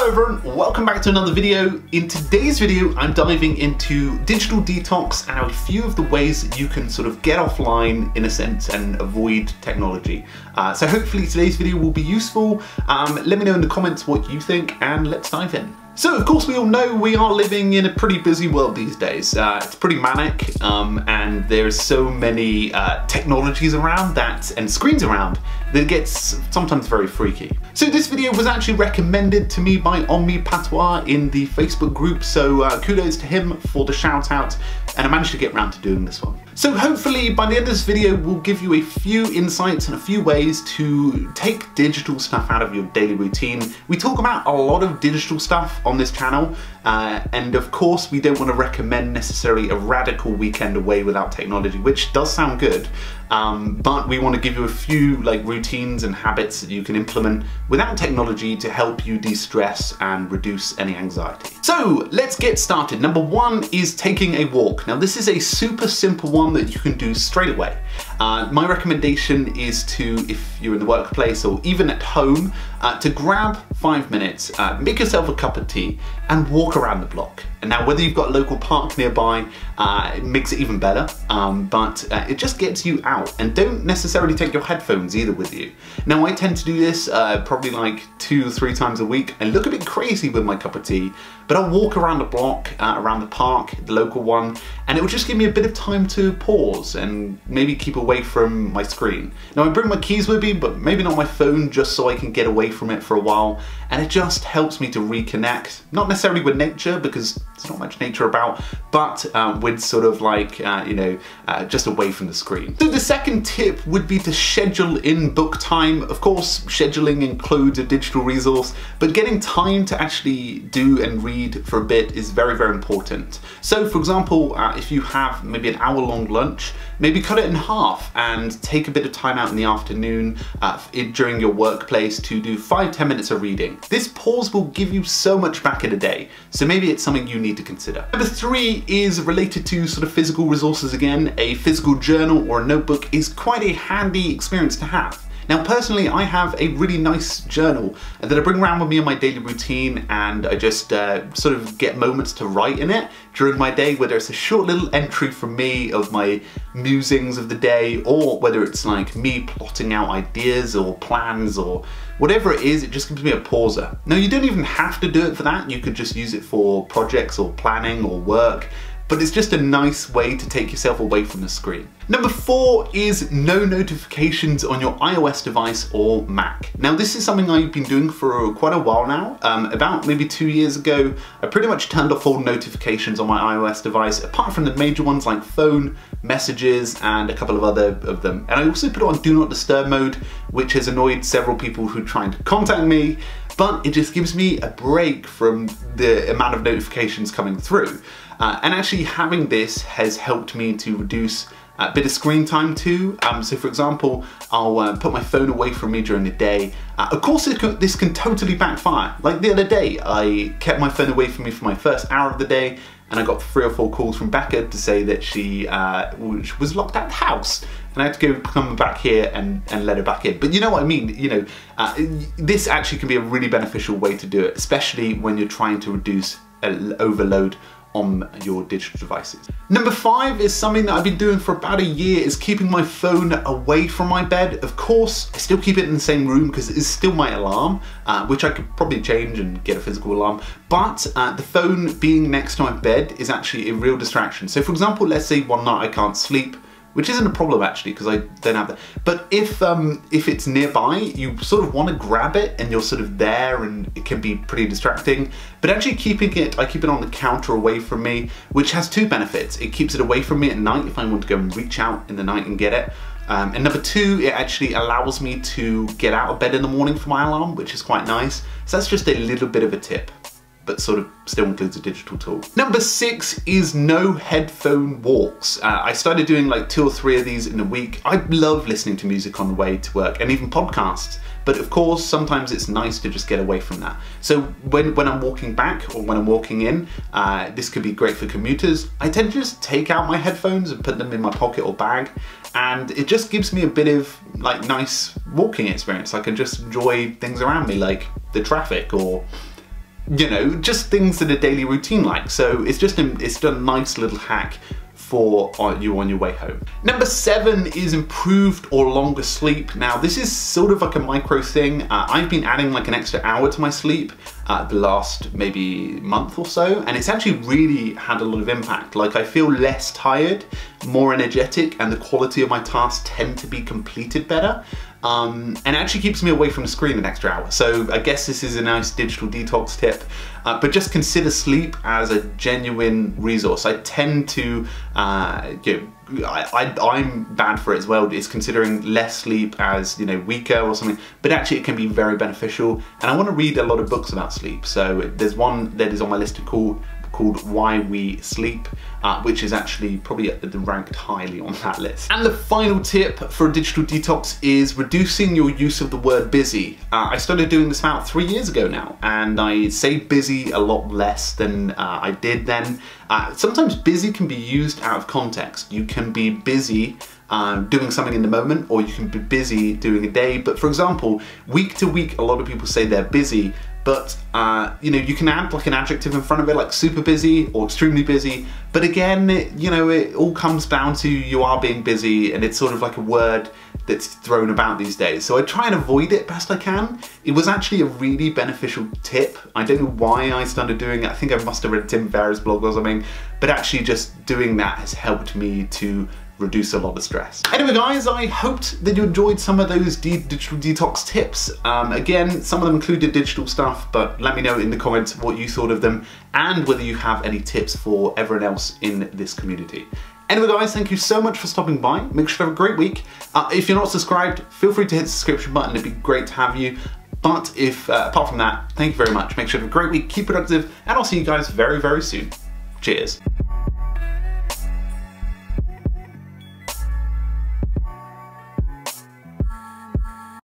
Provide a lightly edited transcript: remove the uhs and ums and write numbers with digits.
everyone, welcome back to another video. In today's video, I'm diving into digital detox and a few of the ways that you can sort of get offline in a sense and avoid technology. So hopefully today's video will be useful. Let me know in the comments what you think and let's dive in. So of course we all know we are living in a pretty busy world these days. It's pretty manic and there's so many technologies around and screens around that it gets sometimes very freaky. So this video was actually recommended to me by Omni Patois in the Facebook group, so kudos to him for the shout out, and I managed to get around to doing this one. So hopefully by the end of this video we'll give you a few insights and a few ways to take digital stuff out of your daily routine. We talk about a lot of digital stuff on this channel, and of course we don't want to recommend necessarily a radical weekend away without technology, which does sound good, but we want to give you a few like routines and habits that you can implement without technology to help you de-stress and reduce any anxiety. So let's get started. Number one is taking a walk. Now this is a super simple one that you can do straight away. My recommendation is to, if you're in the workplace or even at home, to grab 5 minutes, make yourself a cup of tea and walk around the block. And now whether you've got a local park nearby, it makes it even better, but it just gets you out. And don't necessarily take your headphones either with you. Now I tend to do this probably like 2 or 3 times a week. I look a bit crazy with my cup of tea, but I'll walk around the block, around the park, the local one, and it will just give me a bit of time to pause and maybe keep away from my screen. Now I bring my keys with me, but maybe not my phone, just so I can get away from it for a while, and it just helps me to reconnect, not necessarily with nature because there's not much nature about, but with sort of like, just away from the screen. So the second tip would be to schedule in book time. Of course, scheduling includes a digital resource, but getting time to actually do and read for a bit is very, very important. So for example, if you have maybe an hour-long lunch, maybe cut it in half and take a bit of time out in the afternoon during your workplace to do 5-10 minutes of reading. This pause will give you so much back in a day, so maybe it's something you need to consider. Number 3 is related to sort of physical resources again. A physical journal or a notebook is quite a handy experience to have. Now personally, I have a really nice journal that I bring around with me in my daily routine, and I just sort of get moments to write in it during my day, whether it's a short little entry from me of my musings of the day, or whether it's like me plotting out ideas or plans or whatever it is. It just gives me a pauser. Now you don't even have to do it for that. You could just use it for projects or planning or work, but it's just a nice way to take yourself away from the screen. Number 4 is no notifications on your iOS device or Mac. Now this is something I've been doing for quite a while now. About maybe 2 years ago, I pretty much turned off all notifications on my iOS device, apart from the major ones like phone, messages, and a couple of other of them. And I also put it on Do Not Disturb mode, which has annoyed several people who are trying to contact me, but it just gives me a break from the amount of notifications coming through. And actually having this has helped me to reduce a bit of screen time too. So for example, I'll put my phone away from me during the day. Of course this can totally backfire. Like the other day, I kept my phone away from me for my first hour of the day, and I got 3 or 4 calls from Becca to say that she was locked out of the house. And I had to come back here and let her back in. But you know what I mean, this actually can be a really beneficial way to do it, especially when you're trying to reduce overload on your digital devices. Number 5 is something that I've been doing for about a year, is keeping my phone away from my bed. Of course, I still keep it in the same room because it is still my alarm, which I could probably change and get a physical alarm, but the phone being next to my bed is actually a real distraction. So for example, let's say one night I can't sleep, which isn't a problem actually because I don't have that. But if it's nearby, you sort of want to grab it and you're sort of there, and it can be pretty distracting. But actually I keep it on the counter away from me, which has 2 benefits. It keeps it away from me at night if I want to go and reach out in the night and get it. And number 2, it actually allows me to get out of bed in the morning for my alarm, which is quite nice. So that's just a little bit of a tip, but sort of still includes a digital tool. Number 6 is no headphone walks. I started doing like 2 or 3 of these in a week. I love listening to music on the way to work and even podcasts. But of course, sometimes it's nice to just get away from that. So when I'm walking back or when I'm walking in, this could be great for commuters. I tend to just take out my headphones and put them in my pocket or bag, and it just gives me a bit of like nice walking experience. I can just enjoy things around me, like the traffic or you know, just things that are daily routine like. So it's just a nice little hack for you on your way home. Number 7 is improved or longer sleep. Now this is sort of like a micro thing. I've been adding like an extra hour to my sleep the last maybe month or so, and it's actually really had a lot of impact. Like I feel less tired, more energetic, and the quality of my tasks tend to be completed better. And it actually keeps me away from the screen an extra hour. So I guess this is a nice digital detox tip, but just consider sleep as a genuine resource. I tend to, I'm bad for it as well. It's considering less sleep as, you know, weaker or something, but actually it can be very beneficial. And I want to read a lot of books about sleep. So there's one that is on my list called Why We Sleep, which is actually probably ranked highly on that list. And the final tip for a digital detox is reducing your use of the word busy. I started doing this about 3 years ago now, and I say busy a lot less than I did then. Sometimes busy can be used out of context. You can be busy doing something in the moment, or you can be busy doing a day. But for example, week to week, a lot of people say they're busy, but you know, you can add like an adjective in front of it, like super busy or extremely busy. But again, you know, it all comes down to you are being busy, and it's sort of like a word that's thrown about these days. So I try and avoid it best I can. It was actually a really beneficial tip. I don't know why I started doing it. I think I must have read Tim Ferriss' blog or something, but actually just doing that has helped me to reduce a lot of stress. Anyway guys, I hoped that you enjoyed some of those digital detox tips. Again, some of them included digital stuff, but let me know in the comments what you thought of them and whether you have any tips for everyone else in this community. Anyway guys, thank you so much for stopping by. Make sure to have a great week. If you're not subscribed, feel free to hit the subscription button. It'd be great to have you. But if apart from that, thank you very much. Make sure to have a great week, keep productive, and I'll see you guys very, very soon. Cheers.